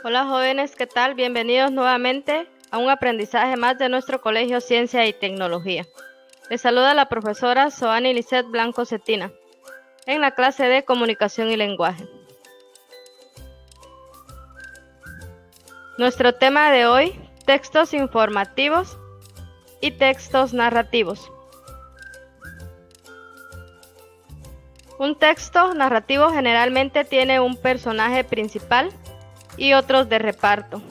Hola jóvenes, ¿qué tal? Bienvenidos nuevamente a un aprendizaje más de nuestro Colegio Ciencia y Tecnología. Les saluda la profesora Soani Lisset Blanco Cetina, en la clase de Comunicación y Lenguaje. Nuestro tema de hoy, textos informativos y textos narrativos. Un texto narrativo generalmente tiene un personaje principal y otros de reparto.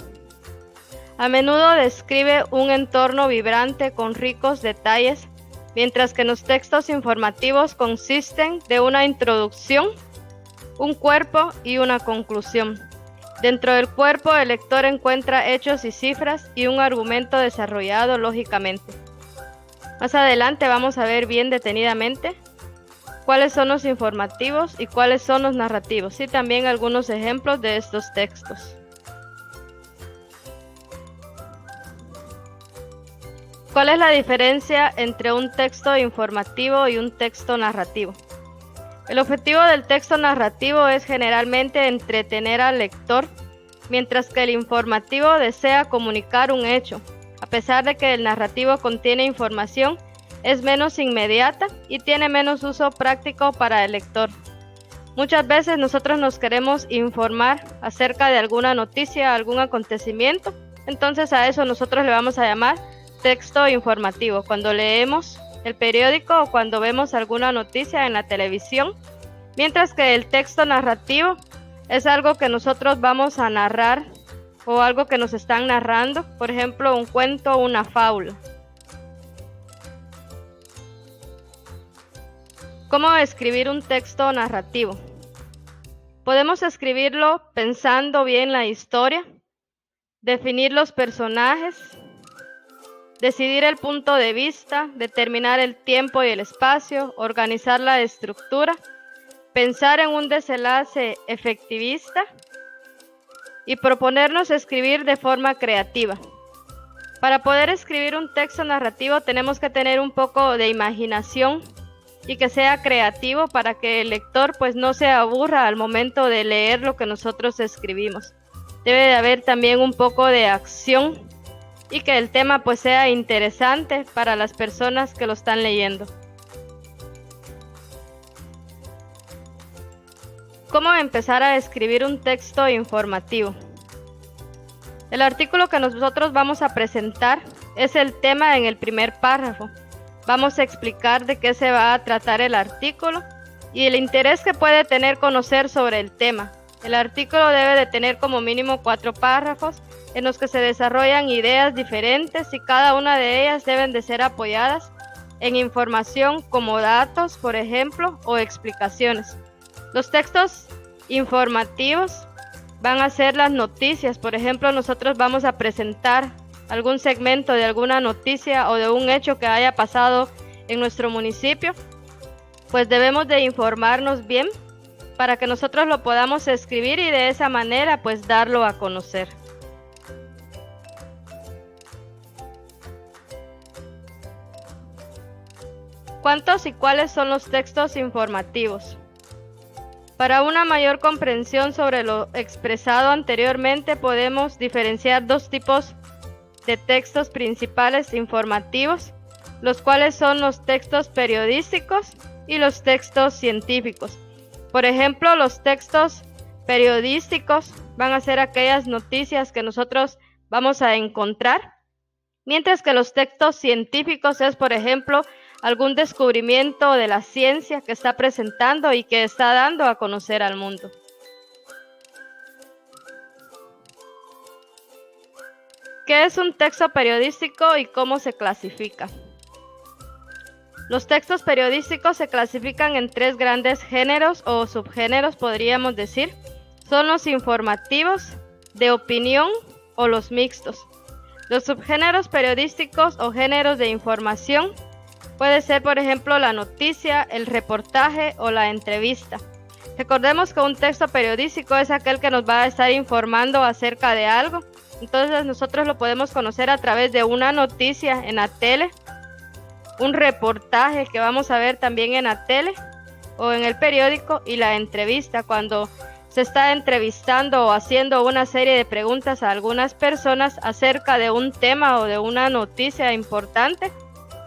A menudo describe un entorno vibrante con ricos detalles, mientras que los textos informativos consisten de una introducción, un cuerpo y una conclusión. Dentro del cuerpo, el lector encuentra hechos y cifras y un argumento desarrollado lógicamente. Más adelante vamos a ver bien detenidamente cuáles son los informativos y cuáles son los narrativos, y también algunos ejemplos de estos textos. ¿Cuál es la diferencia entre un texto informativo y un texto narrativo? El objetivo del texto narrativo es generalmente entretener al lector, mientras que el informativo desea comunicar un hecho. A pesar de que el narrativo contiene información, es menos inmediata y tiene menos uso práctico para el lector. Muchas veces nosotros nos queremos informar acerca de alguna noticia, algún acontecimiento, entonces a eso nosotros le vamos a llamar texto informativo. Cuando leemos el periódico o cuando vemos alguna noticia en la televisión, mientras que el texto narrativo es algo que nosotros vamos a narrar o algo que nos están narrando, por ejemplo, un cuento o una fábula. ¿Cómo escribir un texto narrativo? Podemos escribirlo pensando bien la historia, definir los personajes, decidir el punto de vista, determinar el tiempo y el espacio, organizar la estructura, pensar en un desenlace efectivista y proponernos escribir de forma creativa. Para poder escribir un texto narrativo tenemos que tener un poco de imaginación y que sea creativo para que el lector pues no se aburra al momento de leer lo que nosotros escribimos. Debe de haber también un poco de acción y que el tema pues sea interesante para las personas que lo están leyendo. ¿Cómo empezar a escribir un texto informativo? El artículo que nosotros vamos a presentar es el tema en el primer párrafo. Vamos a explicar de qué se va a tratar el artículo y el interés que puede tener conocer sobre el tema. El artículo debe de tener como mínimo 4 párrafos en los que se desarrollan ideas diferentes y cada una de ellas deben de ser apoyadas en información como datos, por ejemplo, o explicaciones. Los textos informativos van a ser las noticias. Por ejemplo, nosotros vamos a presentar algún segmento de alguna noticia o de un hecho que haya pasado en nuestro municipio, pues debemos de informarnos bien para que nosotros lo podamos escribir y de esa manera pues darlo a conocer. ¿Cuántos y cuáles son los textos informativos? Para una mayor comprensión sobre lo expresado anteriormente, podemos diferenciar dos tipos de textos principales informativos, los cuales son los textos periodísticos y los textos científicos. Por ejemplo, los textos periodísticos van a ser aquellas noticias que nosotros vamos a encontrar, mientras que los textos científicos es, por ejemplo, algún descubrimiento de la ciencia que está presentando y que está dando a conocer al mundo. ¿Qué es un texto periodístico y cómo se clasifica? Los textos periodísticos se clasifican en 3 grandes géneros o subgéneros, podríamos decir. Son los informativos, de opinión o los mixtos. Los subgéneros periodísticos o géneros de información puede ser, por ejemplo, la noticia, el reportaje o la entrevista. Recordemos que un texto periodístico es aquel que nos va a estar informando acerca de algo. Entonces nosotros lo podemos conocer a través de una noticia en la tele, un reportaje que vamos a ver también en la tele o en el periódico y la entrevista, cuando se está entrevistando o haciendo una serie de preguntas a algunas personas acerca de un tema o de una noticia importante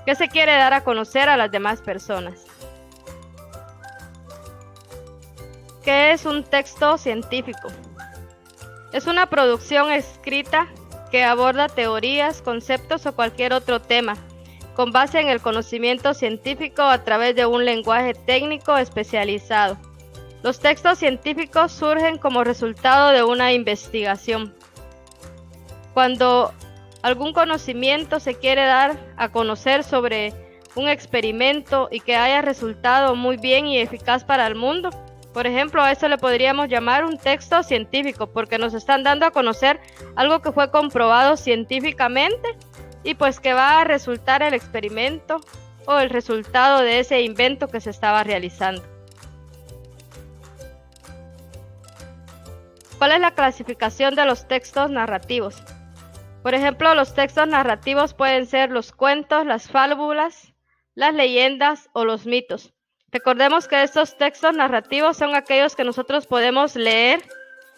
que se quiere dar a conocer a las demás personas. ¿Qué es un texto científico? Es una producción escrita que aborda teorías, conceptos o cualquier otro tema, con base en el conocimiento científico a través de un lenguaje técnico especializado. Los textos científicos surgen como resultado de una investigación. Cuando algún conocimiento se quiere dar a conocer sobre un experimento y que haya resultado muy bien y eficaz para el mundo, por ejemplo, a eso le podríamos llamar un texto científico, porque nos están dando a conocer algo que fue comprobado científicamente y pues que va a resultar el experimento o el resultado de ese invento que se estaba realizando. ¿Cuál es la clasificación de los textos narrativos? Por ejemplo, los textos narrativos pueden ser los cuentos, las fábulas, las leyendas o los mitos. Recordemos que estos textos narrativos son aquellos que nosotros podemos leer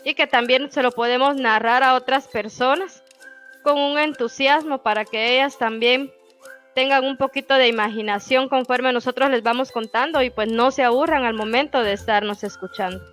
y que también se lo podemos narrar a otras personas con un entusiasmo para que ellas también tengan un poquito de imaginación conforme nosotros les vamos contando y pues no se aburran al momento de estarnos escuchando.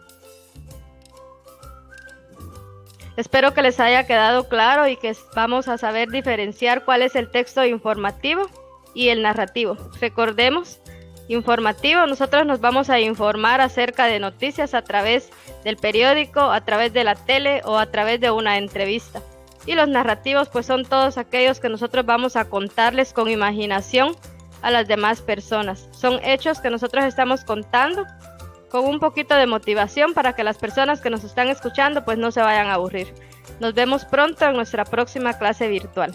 Espero que les haya quedado claro y que vamos a saber diferenciar cuál es el texto informativo y el narrativo. Recordemos, informativo, nosotros nos vamos a informar acerca de noticias a través del periódico, a través de la tele o a través de una entrevista. Y los narrativos pues son todos aquellos que nosotros vamos a contarles con imaginación a las demás personas. Son hechos que nosotros estamos contando con un poquito de motivación para que las personas que nos están escuchando pues no se vayan a aburrir. Nos vemos pronto en nuestra próxima clase virtual.